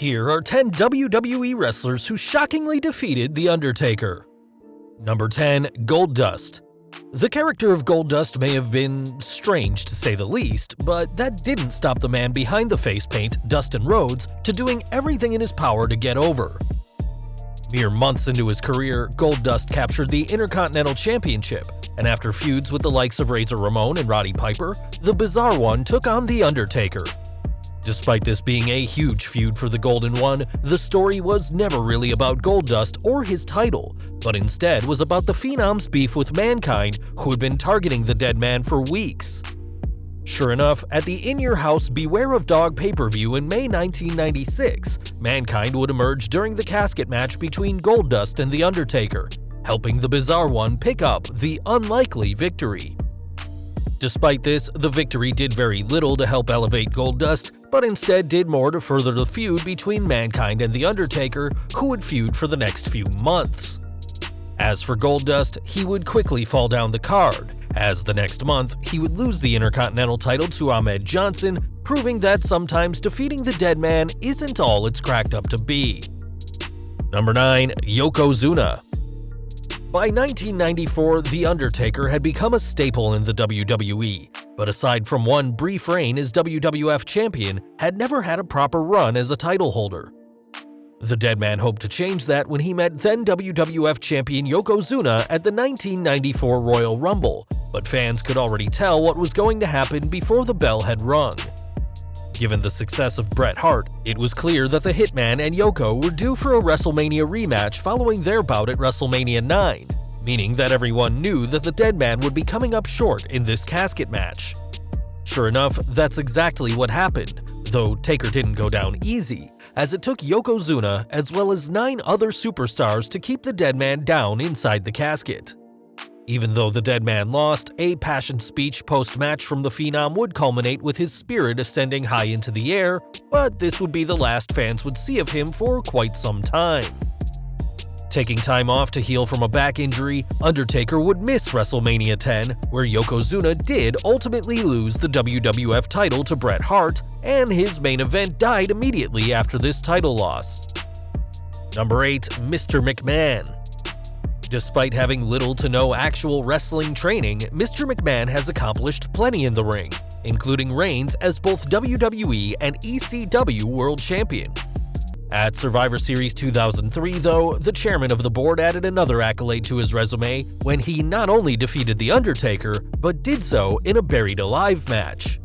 Here are 10 WWE wrestlers who shockingly defeated The Undertaker. Number 10. Goldust. The character of Goldust may have been strange to say the least, but that didn't stop the man behind the face paint, Dustin Rhodes, to doing everything in his power to get over. Mere months into his career, Goldust captured the Intercontinental Championship, and after feuds with the likes of Razor Ramon and Roddy Piper, the Bizarre One took on The Undertaker. Despite this being a huge feud for the Golden One, the story was never really about Goldust or his title, but instead was about the Phenom's beef with Mankind, who had been targeting the dead man for weeks. Sure enough, at the In Your House Beware of Dog pay-per-view in May 1996, Mankind would emerge during the casket match between Goldust and The Undertaker, helping the Bizarre One pick up the unlikely victory. Despite this, the victory did very little to help elevate Goldust, but instead did more to further the feud between Mankind and The Undertaker, who would feud for the next few months. As for Goldust, he would quickly fall down the card, as the next month he would lose the Intercontinental title to Ahmed Johnson, proving that sometimes defeating the dead man isn't all it's cracked up to be. Number 9. Yokozuna. By 1994, The Undertaker had become a staple in the WWE, but aside from one brief reign as WWF champion, had never had a proper run as a title holder. The dead man hoped to change that when he met then WWF champion Yokozuna at the 1994 Royal Rumble, but fans could already tell what was going to happen before the bell had rung. Given the success of Bret Hart, it was clear that the Hitman and Yoko were due for a WrestleMania rematch following their bout at WrestleMania 9, meaning that everyone knew that the dead man would be coming up short in this casket match. Sure enough, that's exactly what happened, though Taker didn't go down easy, as it took Yokozuna as well as 9 other superstars to keep the dead man down inside the casket. Even though the dead man lost, a passionate speech post-match from the Phenom would culminate with his spirit ascending high into the air, but this would be the last fans would see of him for quite some time. Taking time off to heal from a back injury, Undertaker would miss WrestleMania 10, where Yokozuna did ultimately lose the WWF title to Bret Hart, and his main event died immediately after this title loss. Number 8. Mr. McMahon. Despite having little to no actual wrestling training, Mr. McMahon has accomplished plenty in the ring, including reigns as both WWE and ECW World Champion. At Survivor Series 2003, though, the chairman of the board added another accolade to his resume when he not only defeated The Undertaker, but did so in a Buried Alive match.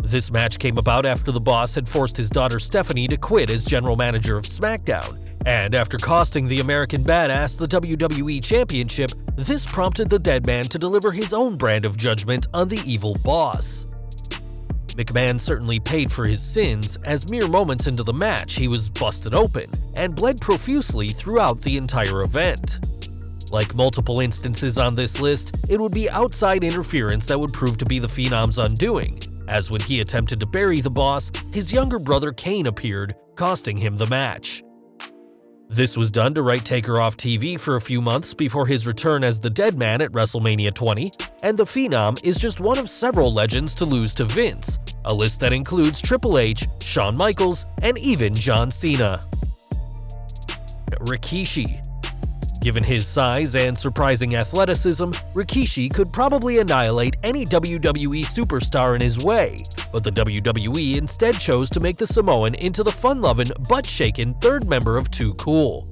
This match came about after the boss had forced his daughter Stephanie to quit as general manager of SmackDown, and after costing the American Badass the WWE Championship, this prompted the dead man to deliver his own brand of judgment on the evil boss. McMahon certainly paid for his sins, as mere moments into the match he was busted open and bled profusely throughout the entire event. Like multiple instances on this list, it would be outside interference that would prove to be the Phenom's undoing, as when he attempted to bury the boss, his younger brother Kane appeared, costing him the match. This was done to write Taker off TV for a few months before his return as the dead man at WrestleMania 20, and the Phenom is just one of several legends to lose to Vince, a list that includes Triple H, Shawn Michaels, and even John Cena. Rikishi. Given his size and surprising athleticism, Rikishi could probably annihilate any WWE superstar in his way, but the WWE instead chose to make the Samoan into the fun-loving, butt-shaking third member of Too Cool.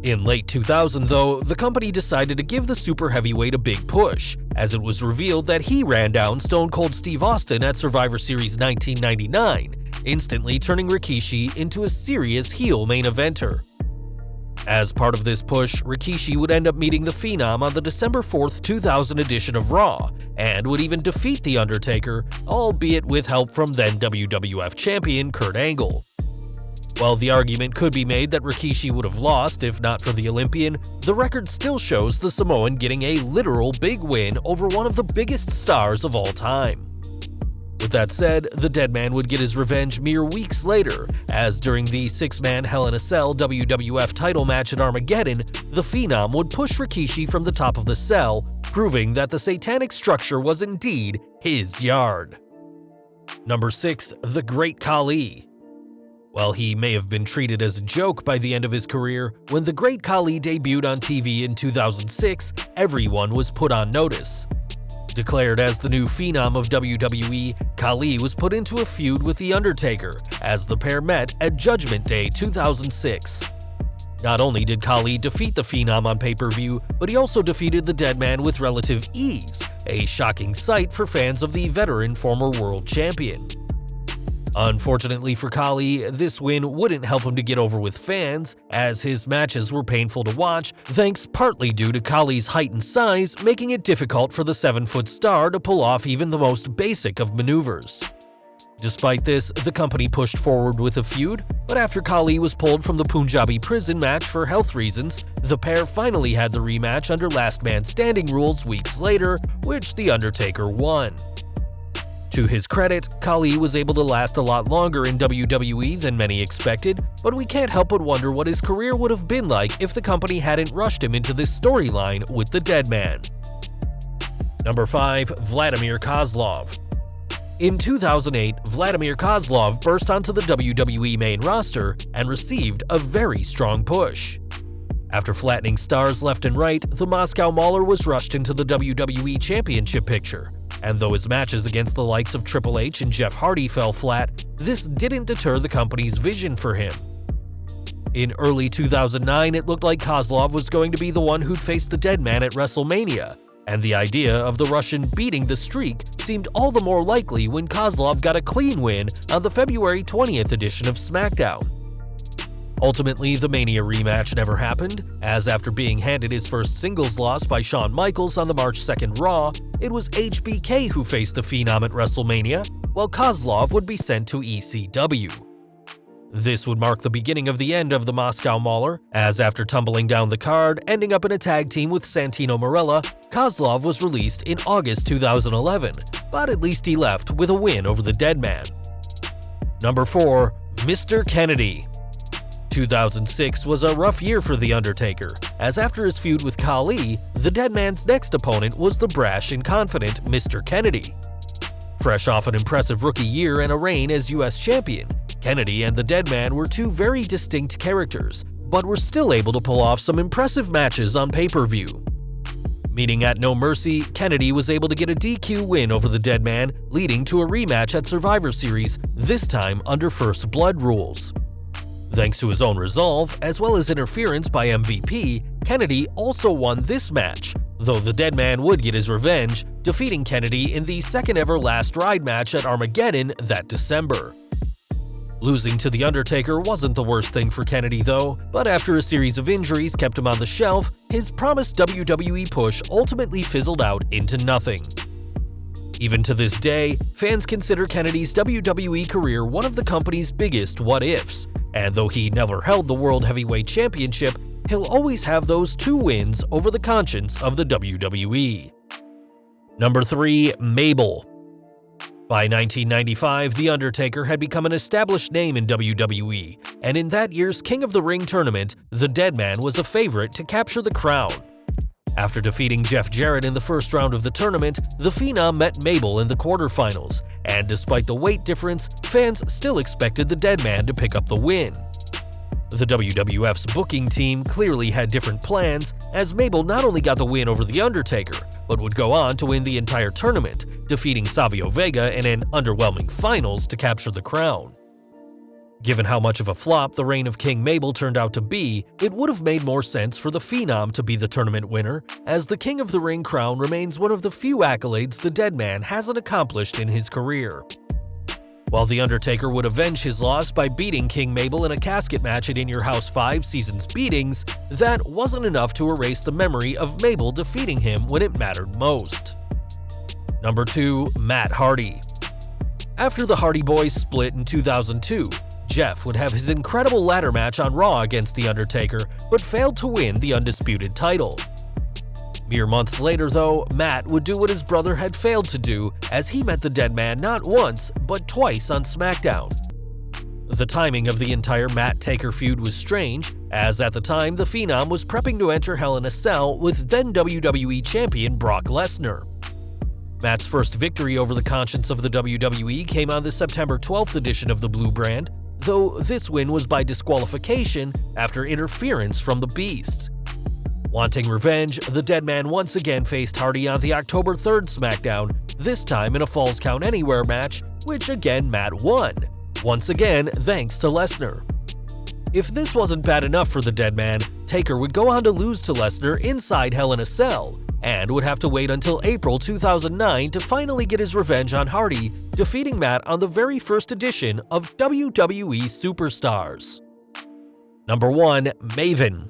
In late 2000, though, the company decided to give the super heavyweight a big push, as it was revealed that he ran down Stone Cold Steve Austin at Survivor Series 1999, instantly turning Rikishi into a serious heel main eventer. As part of this push, Rikishi would end up meeting the Phenom on the December 4th, 2000 edition of Raw, and would even defeat The Undertaker, albeit with help from then WWF champion Kurt Angle. While the argument could be made that Rikishi would have lost if not for the Olympian, the record still shows the Samoan getting a literal big win over one of the biggest stars of all time. With that said, the dead man would get his revenge mere weeks later, as during the 6-man Hell in a Cell WWF title match at Armageddon, the Phenom would push Rikishi from the top of the cell, proving that the satanic structure was indeed his yard. Number 6. The Great Khali. While he may have been treated as a joke by the end of his career, when the Great Khali debuted on TV in 2006, everyone was put on notice. Declared as the new phenom of WWE, Khali was put into a feud with The Undertaker as the pair met at Judgment Day 2006. Not only did Khali defeat the phenom on pay-per-view, but he also defeated the Deadman with relative ease, a shocking sight for fans of the veteran former world champion. Unfortunately for Khali, this win wouldn't help him to get over with fans, as his matches were painful to watch, thanks partly due to Khali's height and size, making it difficult for the 7-foot star to pull off even the most basic of maneuvers. Despite this, the company pushed forward with a feud, but after Khali was pulled from the Punjabi prison match for health reasons, the pair finally had the rematch under last man standing rules weeks later, which The Undertaker won. To his credit, Khali was able to last a lot longer in WWE than many expected, but we can't help but wonder what his career would have been like if the company hadn't rushed him into this storyline with the Deadman. Number 5. Vladimir Kozlov. In 2008, Vladimir Kozlov burst onto the WWE main roster and received a very strong push. After flattening stars left and right, the Moscow Mauler was rushed into the WWE Championship picture. And though his matches against the likes of Triple H and Jeff Hardy fell flat, this didn't deter the company's vision for him. In early 2009, it looked like Kozlov was going to be the one who'd face the Deadman at WrestleMania, and the idea of the Russian beating the streak seemed all the more likely when Kozlov got a clean win on the February 20th edition of SmackDown. Ultimately, the Mania rematch never happened, as after being handed his first singles loss by Shawn Michaels on the March 2nd Raw, it was HBK who faced the Phenom at WrestleMania, while Kozlov would be sent to ECW. This would mark the beginning of the end of the Moscow Mauler, as after tumbling down the card, ending up in a tag team with Santino Marella, Kozlov was released in August 2011, but at least he left with a win over the Deadman. Number 4. Mr. Kennedy. 2006 was a rough year for The Undertaker, as after his feud with Khali, the Deadman's next opponent was the brash and confident Mr. Kennedy. Fresh off an impressive rookie year and a reign as US champion, Kennedy and the Deadman were two very distinct characters, but were still able to pull off some impressive matches on pay-per-view. Meeting at No Mercy, Kennedy was able to get a DQ win over the Deadman, leading to a rematch at Survivor Series, this time under First Blood rules. Thanks to his own resolve, as well as interference by MVP, Kennedy also won this match, though the Deadman would get his revenge, defeating Kennedy in the second ever Last Ride match at Armageddon that December. Losing to The Undertaker wasn't the worst thing for Kennedy though, but after a series of injuries kept him on the shelf, his promised WWE push ultimately fizzled out into nothing. Even to this day, fans consider Kennedy's WWE career one of the company's biggest what-ifs, and though he never held the World Heavyweight Championship, he'll always have those 2 wins over the conscience of the WWE. Number 3. Mabel. By 1995, The Undertaker had become an established name in WWE, and in that year's King of the Ring tournament, the Deadman was a favorite to capture the crown. After defeating Jeff Jarrett in the first round of the tournament, the Phenom met Mabel in the quarterfinals, and despite the weight difference, fans still expected the Deadman to pick up the win. The WWF's booking team clearly had different plans, as Mabel not only got the win over The Undertaker, but would go on to win the entire tournament, defeating Savio Vega in an underwhelming finals to capture the crown. Given how much of a flop the reign of King Mabel turned out to be, it would have made more sense for the Phenom to be the tournament winner, as the King of the Ring crown remains one of the few accolades the Deadman hasn't accomplished in his career. While The Undertaker would avenge his loss by beating King Mabel in a casket match at In Your House 5 Seasons Beatings, that wasn't enough to erase the memory of Mabel defeating him when it mattered most. Number 2. Matt Hardy. After the Hardy Boys split in 2002, Jeff would have his incredible ladder match on Raw against The Undertaker, but failed to win the undisputed title. Mere months later though, Matt would do what his brother had failed to do, as he met the Deadman not once, but twice on SmackDown. The timing of the entire Matt-Taker feud was strange, as at the time the Phenom was prepping to enter Hell in a Cell with then WWE Champion Brock Lesnar. Matt's first victory over the conscience of the WWE came on the September 12th edition of the Blue Brand, though this win was by disqualification after interference from the Beast. Wanting revenge, the Deadman once again faced Hardy on the October 3rd SmackDown, this time in a Falls Count Anywhere match, which again Matt won, once again thanks to Lesnar. If this wasn't bad enough for the Deadman, Taker would go on to lose to Lesnar inside Hell in a Cell, and would have to wait until April 2009 to finally get his revenge on Hardy, defeating Matt on the very first edition of WWE Superstars. Number 1. Maven.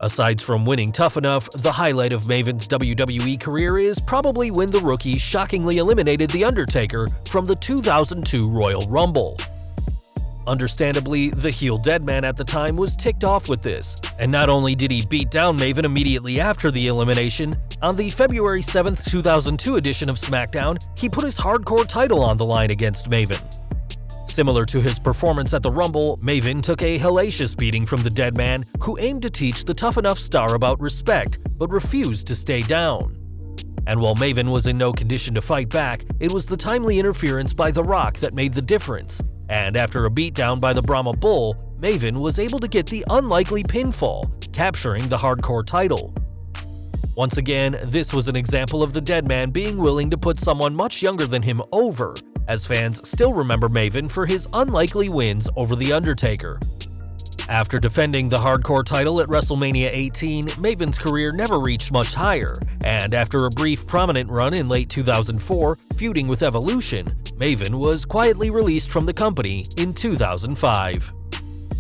Aside from winning Tough Enough, the highlight of Maven's WWE career is probably when the Rookie shockingly eliminated The Undertaker from the 2002 Royal Rumble. Understandably, the heel Deadman at the time was ticked off with this, and not only did he beat down Maven immediately after the elimination, on the February 7, 2002 edition of SmackDown, he put his hardcore title on the line against Maven. Similar to his performance at the Rumble, Maven took a hellacious beating from the Deadman, who aimed to teach the Tough Enough star about respect, but refused to stay down. And while Maven was in no condition to fight back, it was the timely interference by The Rock that made the difference, and after a beatdown by the Brahma Bull, Maven was able to get the unlikely pinfall, capturing the hardcore title. Once again, this was an example of the Deadman being willing to put someone much younger than him over, as fans still remember Maven for his unlikely wins over The Undertaker. After defending the hardcore title at WrestleMania 18, Maven's career never reached much higher, and after a brief prominent run in late 2004, feuding with Evolution, Maven was quietly released from the company in 2005.